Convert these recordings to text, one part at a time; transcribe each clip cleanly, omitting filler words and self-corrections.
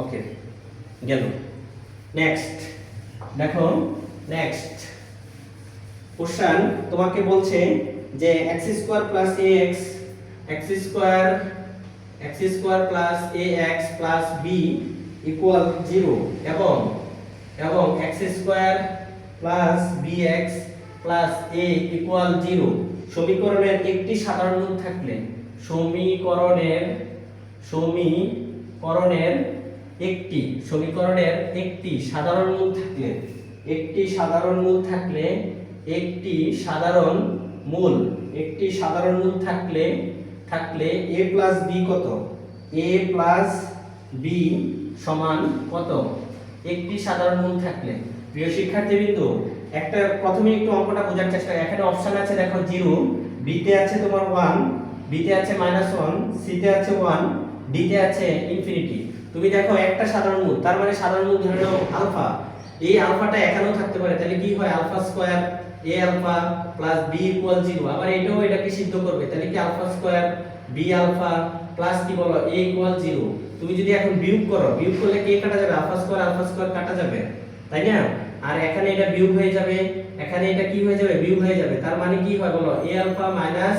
ওকে, গেল। নেক্সট দেখো, next question তোমাকে বলছে যে x² plus ax, x² plus ax plus b equal 0 এবং x² plus bx plus a equal 0 সমীকরণের একটি সাধারণ রূপ থাকলে, সমীকরণের একটি সাধারণ রূপ থাকলে, একটি সাধারণ মূল থাকলে a প্লাস b কত, a প্লাস b সমান কত, একটি সাধারণ মূল থাকলে। প্রিয় শিক্ষার্থীবৃন্দ, একটা প্রথমে একটু অঙ্কটা বোঝার চেষ্টা করো। এখানে অপশন আছে দেখো 0, b তে আছে তোমার 1, b তে আছে -1, c তে আছে 1, d তে আছে ইনফিনিটি। তুমি দেখো একটা সাধারণ মূল, তার মানে সাধারণ মূল ধরে নাও আলফা। এই আলফাটা এখানেও থাকতে পারে, তাহলে কি হয় alpha square a alpha plus b equal 0। আবার এটাও এটাকে সিদ্ধ করবে, তাহলে কি alpha square b alpha plus কি বলো a ইকুয়াল 0। তুমি যদি এখন বিয়োগ করো, বিয়োগ করলে কি কাটা যাবে, আলফা স্কয়ার কাটা যাবে, তাই না? আর এখানে এটা বিয়োগ হয়ে যাবে, এখানে এটা কি হয়ে যাবে, বিয়োগ হয়ে যাবে। তার মানে কি হয় বলো, a alpha minus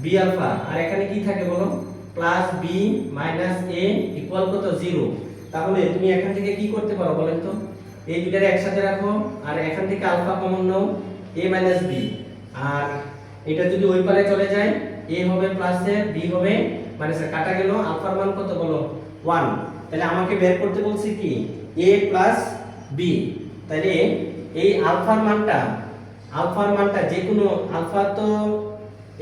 b alpha, আর এখানে কি থাকে বলো, plus b minus a equal কত 0। তাহলে তুমি এখান থেকে কি করতে পারো বলেন তো, এই দুটারে একসাথে রাখো আর এখান থেকে আলফা কমন নাও, a মাইনাস b, আর এটা যদি ওই পারে চলে যায় a হবে প্লাসে b হবে মাইনাসে, কাটা গেল। আলফার মান কত বলো 1। তাহলে আমাকে বের করতে বলছি কি a প্লাস b। তাহলে এই আলফার মানটা যে কোনো আলফা তো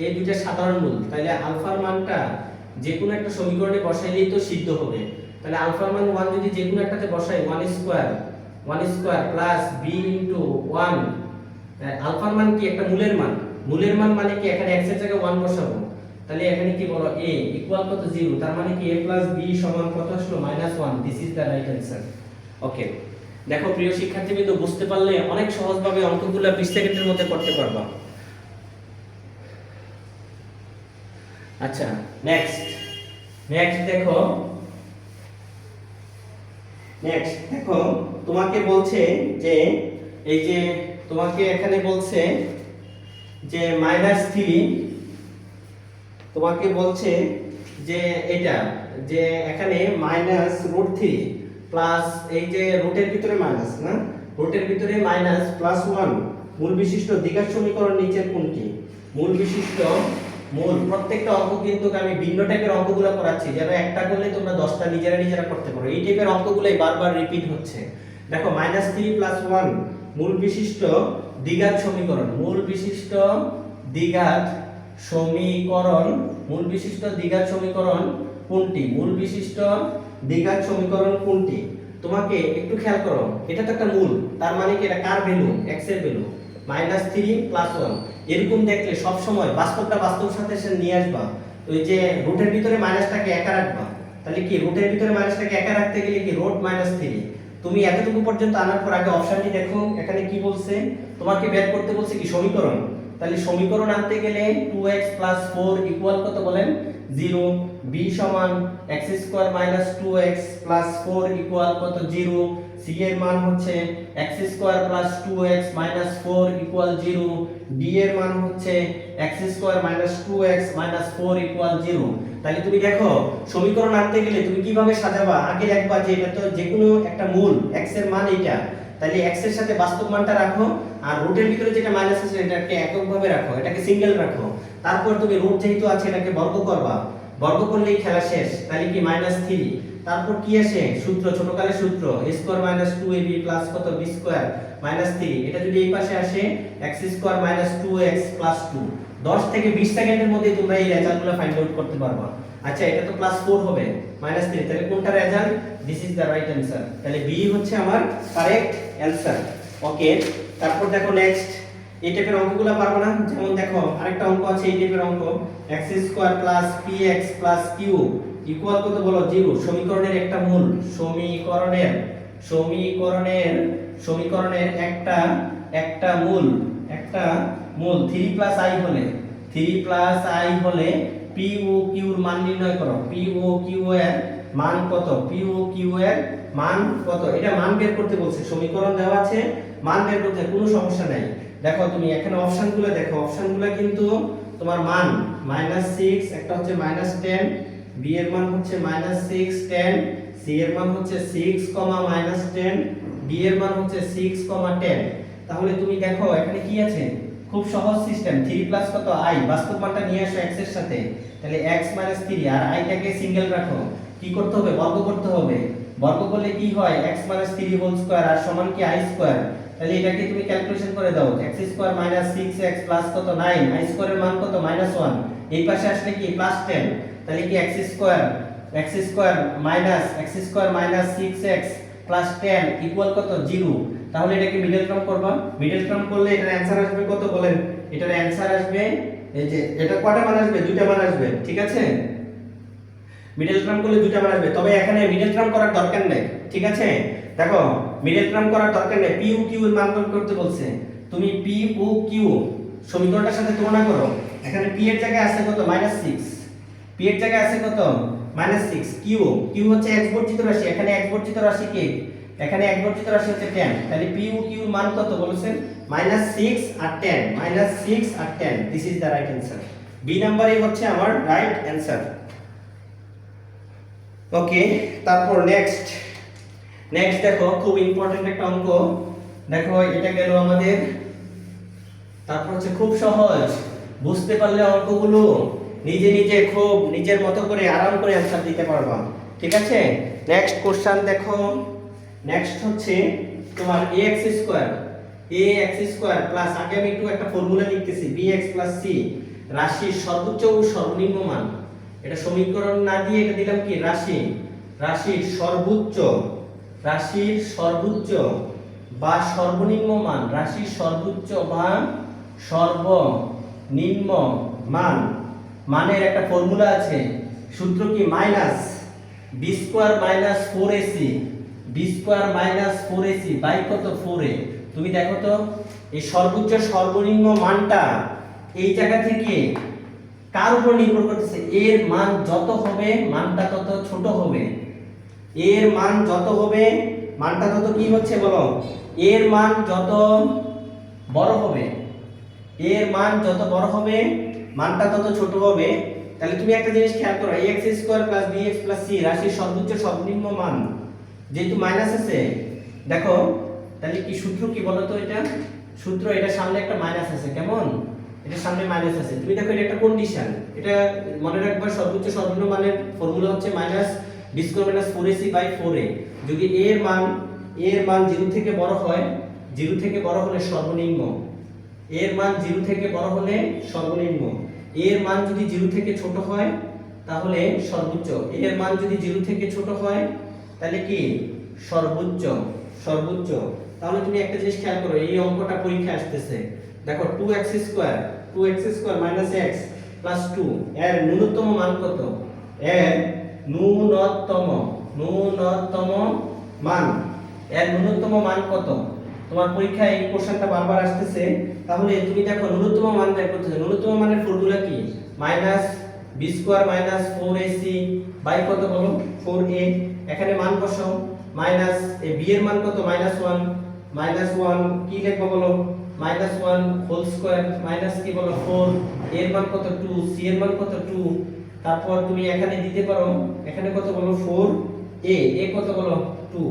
এই দুইটা সাধারণ মূল, তাহলে আলফার মানটা যে কোনো একটা সমীকরণে বসাইলেই তো সিদ্ধ হবে। তাহলে আলফার মান 1 যদি যে কোনো একটাতে বসাই, 1 স্কয়ার প্লাস b ইনটু 1। আলফার মান কি একটা মূলের মান মানে কি এখানে x এর জায়গায় 1 বসাবো, তাহলে এখানে কি বলো a ইকুয়াল কত 0। তার মানে কি a প্লাস b সমান কত আসলো -1। This is the right answer. Okay, দেখো প্রিয় শিক্ষার্থীবৃন্দ, বুঝতে পারলে অনেক সহজভাবে অঙ্কগুলো 20 সেকেন্ডের মধ্যে করতে পারবা। আচ্ছা, নেক্সট দেখো, তোমাকে বলছে যে এই যে তোমাকে এখানে বলছে যে -3, তোমাকে বলছে যে এটা যে এখানে -√3 প্লাস এই যে রুটের ভিতরে মাইনাস, না রুটের ভিতরে মাইনাস প্লাস 1 মূল বিশিষ্ট দ্বিঘাত সমীকরণ নিচের কোনটি? মূল প্রত্যেকটা অঙ্ক কিন্তু আমি ভিন্ন টাইপের অঙ্কগুলো করাচ্ছি, যেন একটা করলে তোমরা 10টা নিজেরা করতে পারো। এই টাইপের অঙ্কগুলোই বারবার রিপিট হচ্ছে। দেখো -3 প্লাস 1 মূল বিশিষ্ট দ্বিঘাত সমীকরণ, মূল বিশিষ্ট দ্বিঘাত সমীকরণ কোনটি? তোমাকে একটু খেয়াল করো, এটা তো একটা মূল, তার মানে কি এটা কার ভ্যালু, x এর ভ্যালু। -3 প্লাস 1 এরকম দেখলে সব সময় বাস্তবটা বাস্তবের সাথে নিয়ে আসবা। ওই যে রুটের ভিতরে মাইনাসটাকে একা রাখবা, তাহলে কি রুটের ভিতরে মাইনাসটাকে একা রাখতে গেলে কি রুট -3। তুমি এতটুকু পর্যন্ত আনার পর আগে অপশনটি দেখো, এখানে কি বলছে, তোমাকে বের করতে বলছে কি সমীকরণ। তাহলে সমীকরণ আনতে গেলে 2x 4 ইকুয়াল কত বলেন 0, b সমান x² - 2x 4 ইকুয়াল কত 0, c এর মান হচ্ছে x² + 2x - 4 ইকুয়াল 0, d এর মান হচ্ছে x² - 2x - 4 ইকুয়াল 0। তাহলে তুমি দেখো সমীকরণ আনতে গেলে তুমি কিভাবে সাজাবা, আগে দেখবা যে এটা তো যে কোনো একটা মূল, x এর মান এটা, তাহলে x এর সাথে বাস্তব মানটা রাখো, আর রুটের ভিতরে যেটা মাইনাস আছে এটাকে এককভাবে রাখো, এটাকে সিঙ্গেল রাখো। তারপর তুমি রুট যেহেতু আছে এটাকে বর্গ করবা, বর্গ করলেই খেলা শেষ। তাহলে কি -3, তারপর কি আসে সূত্র, ছোটকালের সূত্র a² - 2ab প্লাস কত b² -3। এটা যদি এই পাশে আসে x² - 2x + 2। 10 থেকে 20 সেকেন্ডের মধ্যে তোমরা এই রেজাল্টগুলো ফাইন্ড আউট করতে পারবা। আচ্ছা, এটা তো +4 হবে -3, তাহলে কোনটা result? This is the right answer. তাহলে বি হচ্ছে আমার কারেক্ট অ্যানসার। ওকে, তারপর দেখো নেক্সট, এই টাইপের অঙ্কগুলো পারবো না। যেমন দেখো আরেকটা অঙ্ক আছে এই টাইপের অঙ্ক, x² + px + q ইকুয়াল কত বলো 0। সমীকরণের একটা মূল, সমীকরণের একটা মূল 3 + i হলে p ও q এর মান নির্ণয় করো। p ও q এর মান কত, পি ও কিউ এর মান কত, এটা মান বের করতে বলছে, সমীকরণ দেওয়া আছে, মান বের করতে কোনো সমস্যা নাই। দেখো তুমি এখানে অপশনগুলো দেখো, অপশনগুলো কিন্তু তোমার মান -6, একটা হচ্ছে -10, বি এর মান হচ্ছে -6 10, সি এর মান হচ্ছে 6, -10, ডি এর মান হচ্ছে 6, 10। তাহলে তুমি দেখো এখানে কি আছে, খুব সহজ সিস্টেম, 3 প্লাস কত i, বাস্তব মানটা নিয়ে আসো x এর সাথে, তাহলে x 3 আর i টাকে সিঙ্গেল রাখো, কি করতে হবে, বর্গ করতে হবে, বর্গ করলে কি হয়, x 3 হোল স্কয়ার আর সমান কি i স্কয়ার, তাহলে এটাকে তুমি ক্যালকুলেশন করে দাও, x স্কয়ার 6x প্লাস কত 9, i স্কয়ারের মান কত -1, এই পাশে আসলে কি +10, তাহলে কি x square minus 6x plus 10 equal কত 0। তাহলে এটাকে মিডল টার্ম করবা, মিডল টার্ম করলে এটার অ্যানসার আসবে কত বলেন, এটার অ্যানসার আসবে এই যে এটা কয়টা মান আসবে, দুইটা মান আসবে, ঠিক আছে, মিডল টার্ম করলে দুইটা মান আসবে, তবে এখানে মিডল টার্ম করার দরকার নেই, ঠিক আছে। দেখো মিডল টার্ম করার দরকার নেই, পি ও কিউ এর মান বের করতে বলছে, তুমি পি ও কিউ সমীকরণটার সাথে তুলনা করো, এখানে পি এর জায়গায় আছে কত -6, পি এর জায়গায় আছে কত -6, কিউ কিউ হচ্ছে x বর্ধিত রাশি, এখানে x বর্ধিত রাশি কি, এখানে x বর্ধিত রাশি হচ্ছে 10, তাহলে পি ও কিউ এর মান কত বলেছেন -6 আর 10, -6 আর 10, this is the right answer, B নাম্বারই হচ্ছে আমার রাইট অ্যানসার। ওকে, তারপর নেক্সট দেখো খুব ইম্পর্টেন্ট একটা অঙ্ক, দেখো এটা গেল আমাদের, তারপর হচ্ছে খুব সহজ, বুঝতে পারলে অঙ্কগুলো নিজে নিজে খুব নিজের মতো করে আরাম করে অ্যানসার দিতে পারবা, ঠিক আছে। নেক্সট কোশ্চেন দেখো, নেক্সট হচ্ছে তোমার ax স্কয়ার প্লাস, আগে আমি একটু একটা ফর্মুলা লিখতেছি, bx প্লাস c রাশির সর্বোচ্চ ও সর্বনিম্ন মান, এটা সমীকরণ না দিয়ে এটা দিলাম কি রাশির সর্বোচ্চ বা সর্বনিম্ন মান, রাশির সর্বোচ্চ বা সর্বনিম্ন মান, মানের একটা ফর্মুলা আছে, সূত্র কি b স্কয়ার 4ac বাই কত 4a। তুমি দেখো তো এই সর্বোচ্চ সর্বনিম্ন মানটা এই জায়গা থেকে কার উপর নির্ভর করতেছে, এর মান যত হবে মানটা তত ছোট হবে, এর মান যত হবে মানটা তত কি হচ্ছে বলো, এর মান যত বড় হবে, এর মান যত বড় হবে মানটা তত ছোট হবে। তাহলে তুমি একটা জিনিস খেয়াল করো, ax square plus bx plus c রাশির সর্বোচ্চ সর্বনিম্ন মান, যেহেতু মাইনাস আছে, দেখো তাহলে কি সূত্র কি বলো তো, এটা সূত্র, এটা সামনে একটা মাইনাস আছে, কেমন, এটা সামনে মাইনাস আছে, তুমি দেখো এটা একটা কন্ডিশন, এটা মনে রাখবা, সর্বোচ্চ সর্বনিম্ন মানের ফর্মুলা হচ্ছে b square minus 4ac by 4a, যদি এর মান 0 থেকে বড় হয়, 0 থেকে বড় হলে সর্বনিম্ন, এর মান 0 থেকে বড় হলে সর্বনিম্ন, এর মান যদি 0 থেকে ছোট হয় তাহলে সর্বোচ্চ, এর মান যদি 0 থেকে ছোট হয় তাহলে কি সর্বোচ্চ। তাহলে তুমি একটা জিনিস খেয়াল করো, এই অঙ্কটা পরীক্ষায় আসতেছে, দেখো 2x square minus x plus 2 এর ন্যূনতম মান কত, এর ন্যূনতম মান কত, তোমার পরীক্ষায় এই কোশ্চেনটা বারবার আসতেছে, তাহলে তুমি দেখো ন্যূনতম মান বের করতে হবে, ন্যূনতম মানের ফর্মুলা কি, b square minus 4ac by কত বলো 4a, এখানে মান বসাও, মাইনাস b এর মান কত -1 কি লিখবো বলো, -1 হোল স্কয়ার মাইনাস কি বলো 4, এর মান কত 2, c এর মান কত 2, তারপর তুমি এখানে দিতে পারো, এখানে কত বলো 4a, কত বলো 2,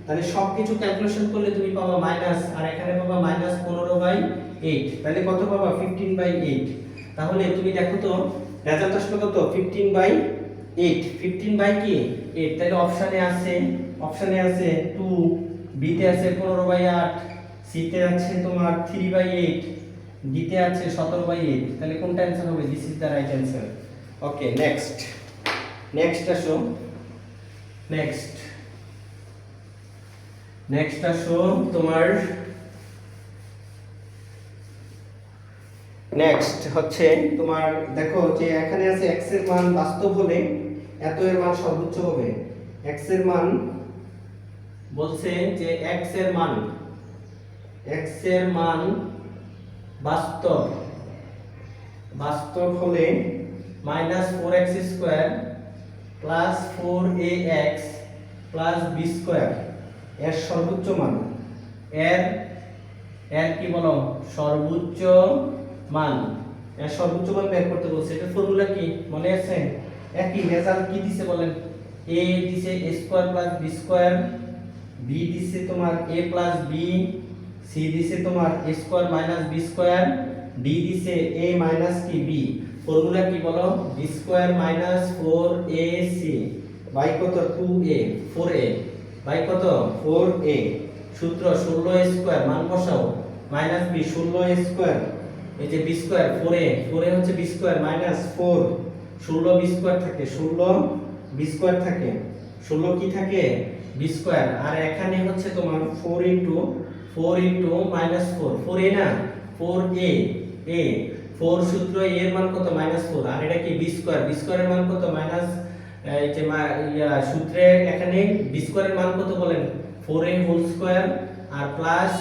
তাহলে সবকিছু ক্যালকুলেশন করলে তুমি পাবা মাইনাস, আর এখানে পাবা -15/8, তাহলে কত পাবা 15/8। তাহলে তুমি দেখো তো রেজাল্ট আসলো কত 15/8, 15 বাই কি 8, তাহলে অপশনে আছে 2, বি তে আছে 15/8, সি তে আছে তোমার 3/8, ডি তে আছে 17/8, তাহলে কোনটা অ্যানসার হবে, this is the right answer. Okay, next আসো, নেক্সট আসো তোমার, নেক্সট হচ্ছে তোমার, দেখো যে এখানে আছে x এর মান বাস্তব হলে এত এর মান সর্বোচ্চ হবে, x এর মান বলছে যে x এর মান বাস্তব হলে -4x square plus 4ax plus b square এর সর্বোচ্চ মান, এর এর কি বলো সর্বোচ্চ মান, এর সর্বোচ্চ মান বের করতে বলছে। এটা ফর্মুলা কি মনে আছে? একই রেজাল্ট কি দিছে বলেন? a দিছে a square plus b square, b দিছে তোমার a প্লাস b, c দিছে তোমার a square minus b square, d দিছে a মাইনাস কি b। ফর্মুলা কি বলো? b square minus 4ac by কত 2a 4a বাই কত 4a, সূত্র 16a স্কয়ার মান বসাও মাইনাস b 16a স্কয়ার, এই যে b স্কয়ার 4a হচ্ছে b square minus 4 16 b square থাকে 16 b স্কয়ার থাকে 16 কি থাকে b স্কয়ার, আর এখানে হচ্ছে তোমার 4 ইনটু মাইনাস 4 4a না 4a a 4 সূত্র a এর মান কত মাইনাস 4, আর এটা কি b স্কয়ারের মান কত মাইনাস, এই যে সূত্রে এখানে b স্কয়ারের মান কত বলেন 4a হোল স্কয়ার, আর প্লাস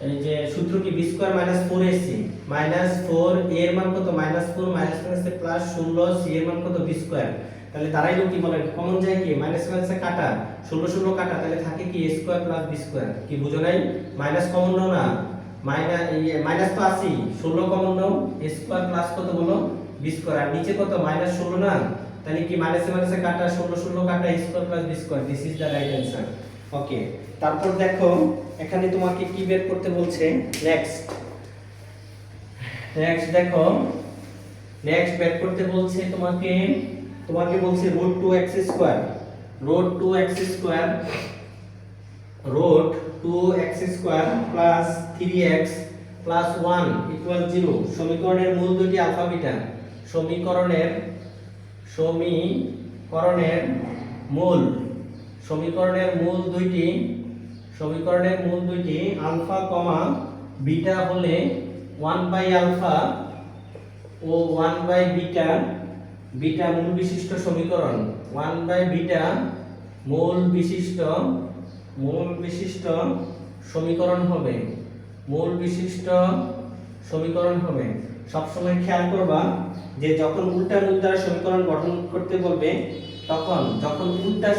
এই যে সূত্র কি b square minus 4ac minus 4a এর মান কত মাইনাস 4 মাইনাস মাইনাসে প্লাস 16 c এর মান কত b স্কয়ার। তাহলে দাঁড়াইলো কি বলেন? কমন যায় কি মাইনাস মাইনাসে কাটা 16 16 কাটা, তাহলে থাকে কি a square plus b square. কি বুঝো নাই? মাইনাস কমন নাও না, মাইনাস তো আছে 16 কমন নাও a স্কয়ার প্লাস কত বলো b স্কয়ার, আর নিচে কত মাইনাস 16 না, তাহলে কি মাইনাসে মাইনাসে কাটা 16 16 কাটা a square plus b square. This is the right answer. Okay, তারপর দেখো এখানে তোমাকে কি বের করতে বলছে। নেক্সট দেখো নেক্সট বের করতে বলছে তোমাকে বলছে root 2x square plus 3x plus 1 equal 0। সমীকরণের মূল দুটি আলফা বিটা, সমীকরণের মূল দুইটি আলফা কমা বিটা হলে 1 বাই আলফা ও 1 বাই বিটা মূল বিশিষ্ট সমীকরণ, 1 বাই বিটা মূল বিশিষ্ট সমীকরণ হবে। সবসময় খেয়াল করবা যে যখন উল্টা মূল দ্বারা সমীকরণ গঠন করতে বলবে, যখন উল্টা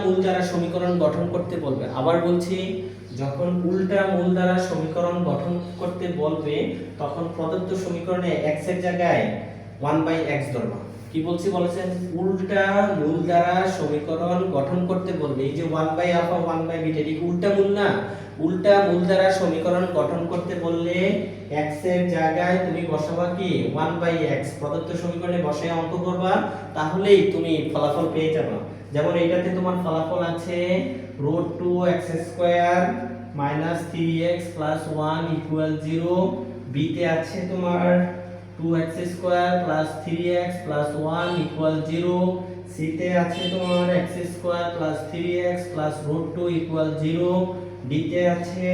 মূল দ্বারা সমীকরণ গঠন করতে বলবে, আবার বলছি যখন উল্টা মূল দ্বারা সমীকরণ গঠন করতে বলবে তখন প্রদত্ত সমীকরণে x এর জায়গায় 1/x ধরবা। কি বলছি বলেছেন? উল্টা মূল দ্বারা সমীকরণ গঠন করতে বলবে, এই যে 1/α 1/β এটি উল্টা মূল না, উল্টা মূল দ্বারা সমীকরণ গঠন করতে বললে x এর জায়গায় তুমি বসাবা কি 1/x, প্রদত্ত সমীকরণে বসে অঙ্ক করবা, তাহলেই তুমি ফলাফল পেয়ে যাবে। যেমন এইটাতে তোমার ফলাফল আছে √2x² minus 3x plus 1 equal 0, b তে আছে তোমার 2x² plus 3x plus 1 equal 0, c তে আছে তোমার x² plus 3x plus √2 equal 0, d তে আছে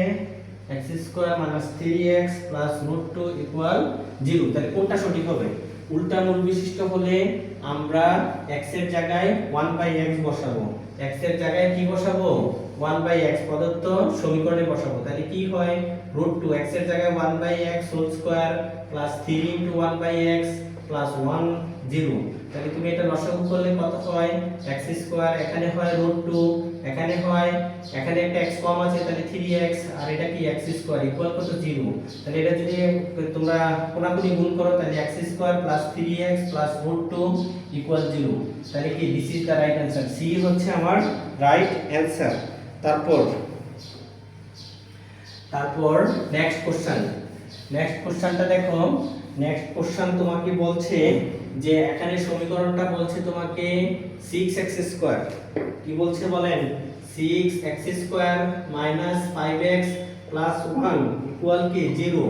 x² minus 3x plus √2 equal 0। তাহলে কোনটা সঠিক হবে? উল্টা মূল বিশিষ্ট হলে আমরা x এর জায়গায় 1/x বসাবো, x এর জায়গায় কি বসাবো 1/x প্রদত্ত সমীকরণে বসাবো। তাহলে কি হয় √2 x এর জায়গায় 1/x whole square plus 3 * 1/x plus 1 0। তাহলে তুমি এটা লসাগু করলে কত হয় x², এখানে হয় √2, এখানে একটা x কম আছে তাহলে 3x, আর এটা কি x² ইকুয়াল কত 0। তাহলে এটা যদি তোমরা কোনাকুনি গুণ করো তাহলে x² plus 3x plus √2 equal 0। তাহলে কি this is the right answer, C হচ্ছে আমার রাইট অ্যানসার। তারপর নেক্সট কোশ্চেনটা দেখো। নেক্সট কোশ্চেন তোমাকে বলছে যে এখানে সমীকরণটা বলছে তোমাকে 6x², কি বলছে বলেন 6x² minus 5x plus 1 equal কি 0।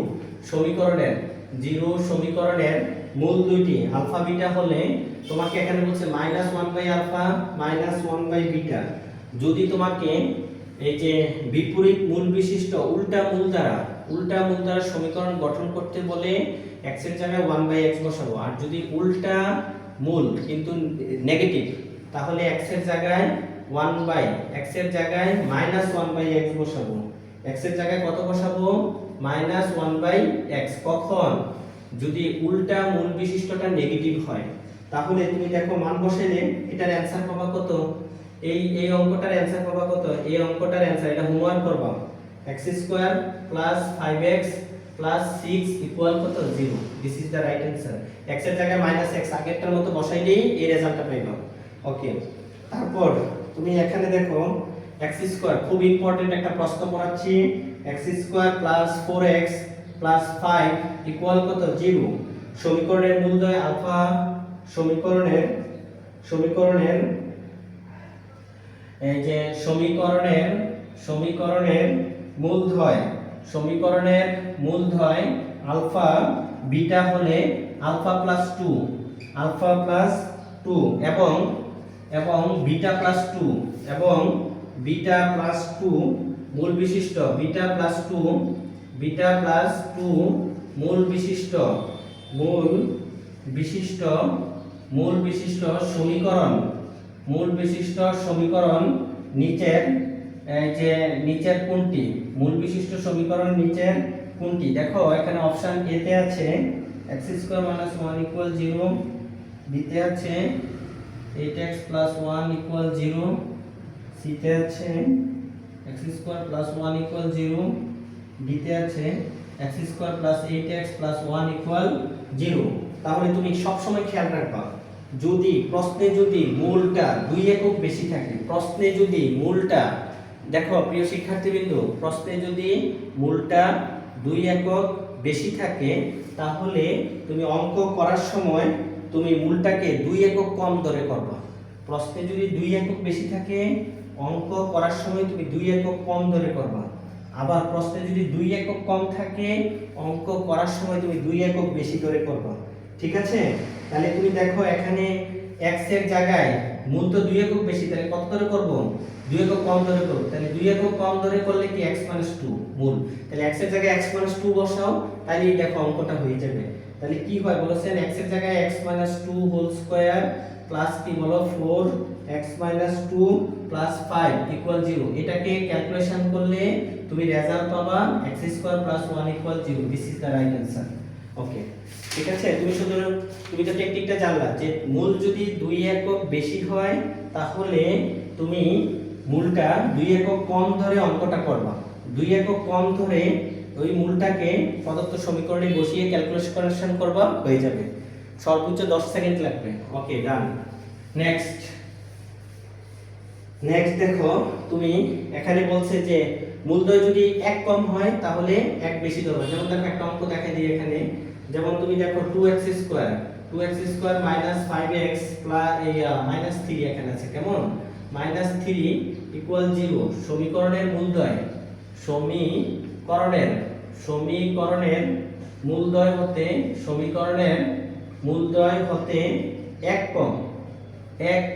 সমীকরণের মূল দুইটি আলফা বিটা হলে তোমাকে এখানে বলছে -1/α -1/β। যদি তোমাকে এই যে বিপরীত মূল বিশিষ্ট উল্টা মূল দ্বারা সমীকরণ গঠন করতে বলে x এর জায়গায় 1/x বসাবো, আর যদি উল্টা মূল কিন্তু নেগেটিভ তাহলে x এর জায়গায় -1/x বসাবো। x এর জায়গায় কত বসাবো? -1/x। কখন? যদি উল্টা মূল বিশিষ্টটা নেগেটিভ হয় তাহলে তুমি দেখো মান বসাইলে এটার অ্যানসার পাবা কত, এই অঙ্কটার অ্যানসার পাবা কত, এই অঙ্কটার অ্যানসার এটা হোমওয়ার্ক করবা x² + 5x + 6 ইকুয়াল কত 0। This is the right answer. x এর জায়গায় -x আগেরটার মতো বসাইলেই এই রেজাল্টটা পাইবা। ওকে, তারপর তুমি এখানে দেখো x² খুব ইম্পর্টেন্ট একটা প্রশ্ন পড়াচ্ছি, x² + 4x + 5 ইকুয়াল কত 0। সমীকরণের মূলদ্বয় আলফা, সমীকরণের এই যে সমীকরণের মূলদ্বয় আলফা বিটা হলে আলফা প্লাস 2 এবং বিটা প্লাস 2 মূল বিশিষ্ট বিটা প্লাস 2 মূল বিশিষ্ট সমীকরণ নিচের কোনটি, মূল বিশিষ্ট সমীকরণ নিচের কোনটি? দেখো এখানে অপশন এ তে আছে x² - 1 = 0, বি তে আছে 8x + 1 = 0, সি তে আছে x² + 1 = 0, ডি তে আছে x² + 8x + 1 = 0। তাহলে তুমি সব সময় খেয়াল রাখবা যদি প্রশ্নে মূলটা 2 একক বেশি থাকে, প্রশ্নে যদি মূলটা, দেখো প্রিয় শিক্ষার্থীবৃন্দ, প্রশ্নে যদি মূলটা 2 একক বেশি থাকে তাহলে তুমি অঙ্ক করার সময় তুমি মূলটাকে 2 একক কম ধরে করবা। প্রশ্নে যদি 2 একক বেশি থাকে অঙ্ক করার সময় তুমি 2 একক কম ধরে করবা। আবার প্রশ্নে যদি 2 একক কম থাকে অঙ্ক করার সময় তুমি 2 একক বেশি ধরে করবা। ঠিক আছে? তাহলে তুমি দেখো এখানে x এর জায়গায় মূল তো 2 একক বেশি, তাহলে কত ধরে করব? 2 একক কম ধরে করব। তাহলে 2 একক কম ধরে করলে কি x - 2 মূল, তাহলে x এর জায়গায় x - 2 বসাও, তাহলে দেখো অঙ্কটা হয়ে যাবে। তাহলে কি হয় বলেছেন, x এর জায়গায় x - 2 হোল স্কয়ার প্লাস কি বলো 4x - 2 + 5 = 0। এটাকে ক্যালকুলেশন করলে তুমি রেজাল্ট পাবা x² + 1 = 0। This is the right answer. Okay, ঠিক আছে? তুমি তো টেকনিকটা জানলা যে মূল যদি 2 একক বেশি হয় তাহলে তুমি মূলটা 2 একক কম ধরে অঙ্কটা করবা। 2 একক কম ধরে ওই মূলটাকে প্রদত্ত সমীকরণে বসিয়ে ক্যালকুলেশন করবা, হয়ে যাবে। সর্বোচ্চ 10 সেকেন্ড লাগবে। ওকে, ডান। নেক্সট দেখো তুমি এখানে বলছে যে মূলদ্বয় যদি 1 কম হয় তাহলে 1 বেশি ধরবে। যেমন দেখো একটা অঙ্ক দেখাই দিই এখানে, যেমন তুমি দেখো 2x² - 5x - 3 এখানে আছে, কেমন -3 = 0। সমীকরণের মূলদ্বয় মূলদ্বয় হতে 1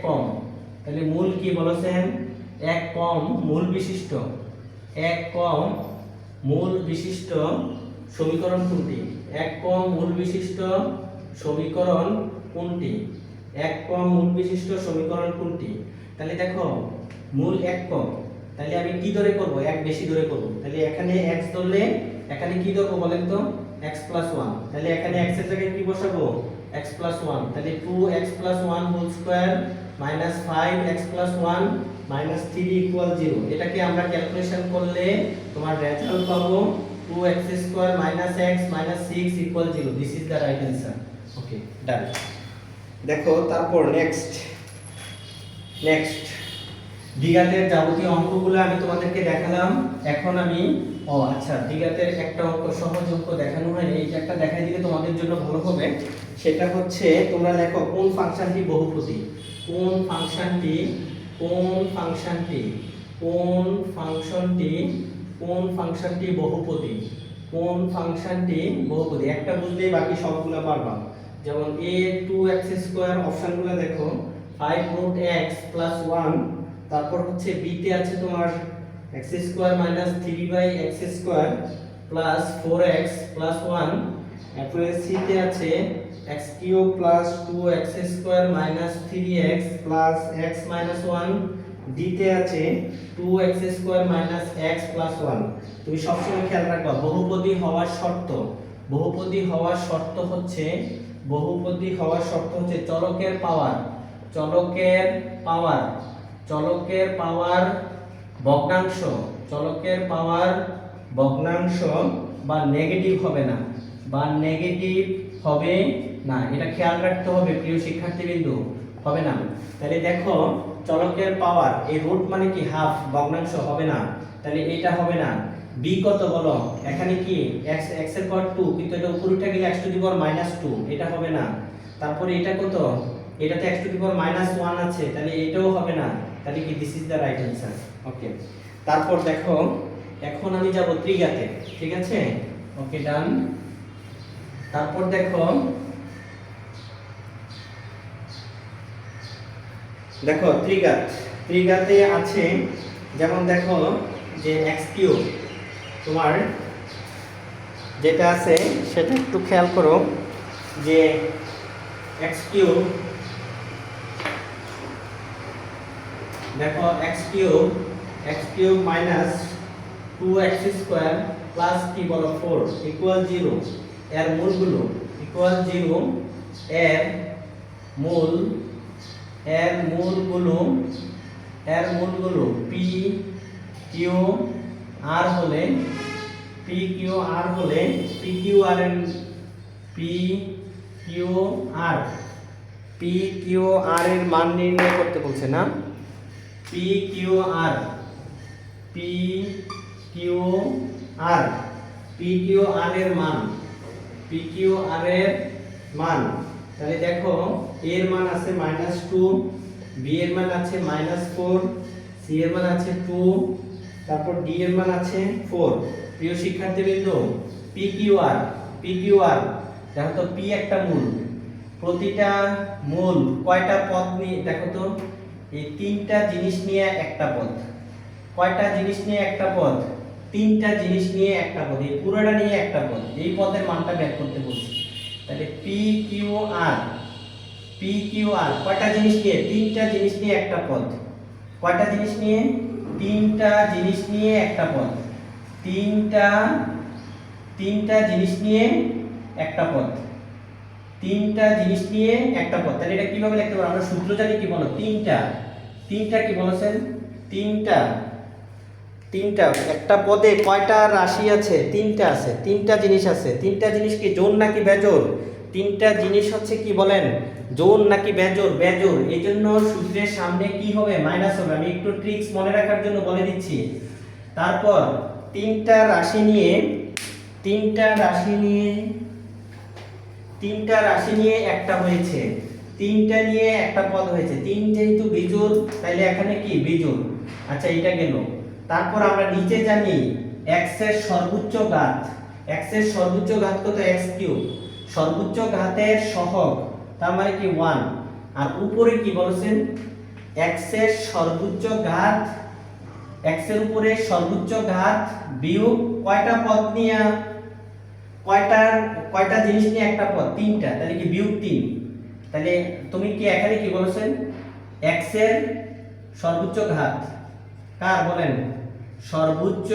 কম, তাহলে মূল কি বলেছেন 1 কম মূল বিশিষ্ট, 1 কম মূল বিশিষ্ট সমীকরণ কোনটি? 1 কম মূল বিশিষ্ট সমীকরণ কোনটি? 1 কম মূল বিশিষ্ট সমীকরণ কোনটি? তাহলে দেখো মূল 1 কম, তাহলে আমি কি ধরে করব? 1 বেশি ধরে করব। তাহলে এখানে x ধরলে এখানে কি ধরব বলেন তো? x + 1। তাহলে এখানে x এর জায়গায় কি বসাবো? x + 1। তাহলে 2x + 1 হোল স্কয়ার - 5x + 1 - 3 = 0। এটাকে আমরা ক্যালকুলেশন করলে তোমার রেজাল্ট পাবো 2x² - x - 6 = 0। This is the right answer. Okay, done. দেখো তারপর নেক্সট দ্বিঘাতের যাবতীয় অঙ্কগুলো আমি তোমাদেরকে দেখালাম। এখন আমি আচ্ছা, দ্বিঘাতের একটা অঙ্ক, সহজ অঙ্ক দেখানো হয়নি, এইটা একটা দেখাই দিলে তোমাদের জন্য ভালো হবে। সেটা হচ্ছে তোমরা লেখো কোন ফাংশনটি বহুপদী, কোন ফাংশনটি বহুপদী। একটা বুঝলেই বাকি সবগুলো পারবা। যেমন a 2x² অপশনগুলো দেখো 5√x + 1, তারপর হচ্ছে b তে আছে তোমার x² - 3/x² + 4x + 1, এরপরে c তে আছে x³ + 2x² - 3x + x - 1, d তে আছে 2x² - x + 1। তুমি সবসময় খেয়াল রাখবা বহুপদী হওয়ার শর্ত বহুপদী হওয়ার শর্ত হচ্ছে চলকের পাওয়ার ভগ্নাংশ বা নেগেটিভ হবে না, এটা খেয়াল রাখতে হবে প্রিয় শিক্ষার্থীবৃন্দ, হবে না। তাহলে দেখো চলকের পাওয়ার, এই রুট মানে কি হাফ, ভগ্নাংশ হবে না, তাহলে এটা হবে না। বি কত বলো, এখানে কি x এর পাওয়ার 2, কিন্তু এটা উপরে উঠে গেলে x টু দি পাওয়ার -2, এটা হবে না। তারপরে এটা কত, এটাতে x টু দি পাওয়ার -1 আছে, তাহলে এটাও হবে না। তাহলে কি this is the right answer. Okay, তারপর দেখো এখন আমি যাব ত্রিঘাতে, ঠিক আছে? ওকে, ডান। তারপর দেখো ত্রিঘাতে আছে, যেমন দেখো যে x³ তোমার যেটা আছে সেটা একটু খেয়াল করো, যে x³ দেখো x³ মাইনাস 2x² প্লাস কি বলো 4 ইকুয়াল 0, এর মূলগুলো ইকুয়াল 0, এর মূলগুলো p q r হলে p q r এর মান নির্ণয় করতে বলছে না। p q r এর মান, তাহলে দেখো এর মান আছে -2, b এর মান আছে -4, c এর মান আছে 2, তারপর d এর মান আছে 4। প্রিয় শিক্ষার্থীবৃন্দ, p q r দেখো তো, p একটা মূল, প্রতিটা মূল কয়টা পদ নিয়ে, দেখো তো এই তিনটা জিনিস নিয়ে একটা পদ, কয়টা জিনিস নিয়ে একটা পদ, তিনটা জিনিস নিয়ে একটা পদ, এই পুরোটা নিয়ে একটা পদ, এই পদের মানটা বের করতে বলছি। তাহলে p q r কয়টা জিনিস নিয়ে, তিনটা জিনিস নিয়ে একটা পদ, কয়টা জিনিস নিয়ে, তিনটা জিনিস নিয়ে একটা পদ, তিনটা জিনিস নিয়ে একটা পদ, তাহলে এটা কিভাবে লিখতে পারবো, আমরা সূত্র জানি কি বলো, তিনটা কি বলেছেন, তিনটা একটা পদে কয়টা রাশি আছে, তিনটা আছে, তিনটা জিনিস আছে, তিনটা জিনিস কি জোড় নাকি বেজোড়, তিনটা জিনিস হচ্ছে কি বলেন, জোড় নাকি বেজোড়, এই জন্য সূত্রের সামনে কি হবে, মাইনাস হবে। আমি একটু ট্রিক্স মনে রাখার জন্য বলে দিচ্ছি। তারপর তিনটা রাশি নিয়ে একটা হয়েছে, তিনটা নিয়ে একটা পদ হয়েছে, তিন যেহেতু বিজোড় তাহলে এখানে কি বিজোড়। আচ্ছা, এটা গেল। তারপর আমরা নিচে জানি x এর সর্বোচ্চ ঘাত কত, x³ সর্বোচ্চ ঘাতের সহগ, তার মানে কি 1, আর উপরে কি বলেছেন, x এর উপরে সর্বোচ্চ ঘাত বিয়োগ কয়টা পদ নিয়ে, কয়টা জিনিস নিয়ে একটা পদ, তিনটা, তাহলে কি বিয়োগ 3। তাহলে তুমি কি এখানে কি বলেছেন, x এর সর্বোচ্চ ঘাত, কার বলেন, সর্বোচ্চ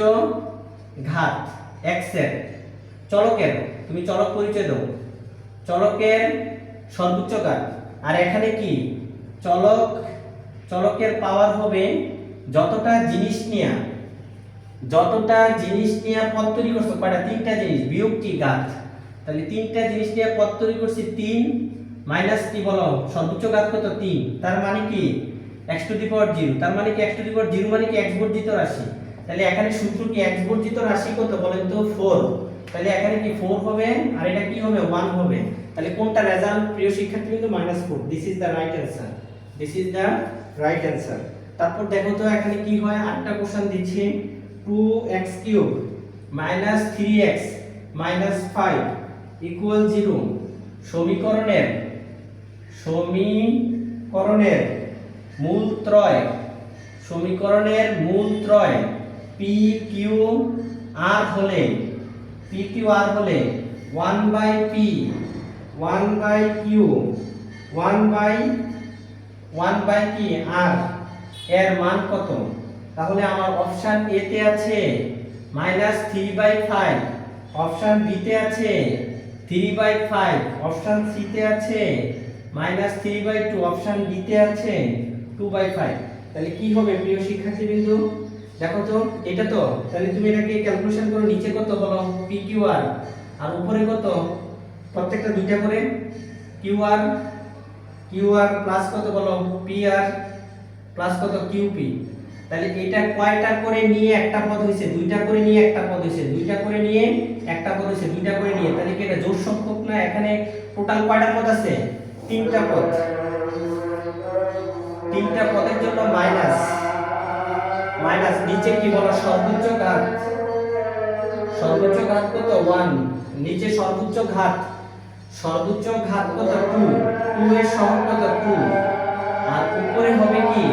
ঘাত x এর, চলকের, তুমি চলক পরিচয় দাও, চলকের সর্বোচ্চ ঘাত, আর এখানে কি চলকের পাওয়ার হবে যতটা জিনিস নিয়ে পদ তৈরি করছো, কয়টা, তিনটা জিনিস, বিয়োগ কি ঘাত, তাহলে তিনটা জিনিস নিয়ে পদ তৈরি করছি 3 মাইনাস কি বলো, সর্বোচ্চ ঘাত কত 3, তার মানে কি x টু দি পাওয়ার 0, তার মানে কি x টু দি পাওয়ার 0 মানে কি x বর্জিত রাশি। তাহলে এখানে সূত্র কি x বর্জিত রাশি কত বলেন তো 4, তাহলে এখানে কি 4 হবে, আর এটা কি হবে 1 হবে। তাহলে কোনটা রেজাল্ট প্রিয় শিক্ষার্থীবৃন্দ, -4, this is the right answer. তারপর দেখো তো এখানে কি হয়, আরেকটা কোশ্চেন দিচ্ছি, 2x³ - 3x - 5 = 0 সমীকরণের মূল ত্রয় p q r হলে 1/p 1/q 1/p r এর মান কত। তাহলে আমার অপশন এ তে আছে -3/5 অপশন বি তে আছে 3/5, অপশন সি তে আছে -3/2, অপশন ডি তে আছে 2/5। তাহলে কি হবে প্রিয় শিক্ষার্থীবৃন্দ? দেখো তো এটা তো, তাহলে তুমি এটাকে ক্যালকুলেশন করো, নিচে কত বলো পি কিউ আর, আর উপরে কত, প্রত্যেকটা দুইটা করে কিউ আর প্লাস কত বলো পি আর প্লাস কত কিউ পি। তাহলে এটা কয়টা করে নিয়ে একটা পদ হইছে, দুইটা করে নিয়ে একটা পদ হইছে, দুইটা করে নিয়ে একটা পদ হইছে, দুইটা করে নিয়ে, তাহলে কি এটা জোড় সংখ্যক না? এখানে টোটাল কয়টা পদ আছে? তিনটা পদ। তিনটা পদের জন্য মাইনাস মাইনাস নিচে কি বলো সর্বোচ্চ ঘাত, সর্বোচ্চ ঘাত কত 1, নিচে সর্বোচ্চ ঘাত কত 2, 2 এর সহগ কত 2, আর উপরে হবে কি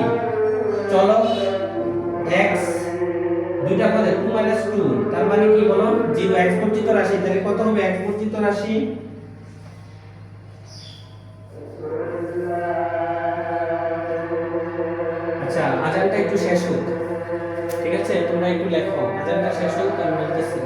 চলক x, দুইটা পদে 2 2, তার মানে কি বলো 0, x বর্জিত রাশি। তাহলে কত হবে x বর্জিত রাশি? আচ্ছা আজানটা একটু শেষ হোক, ঠিক আছে? তোমরা একটু লেখো, আজানটা শেষ হোক, আমি বলতেছি।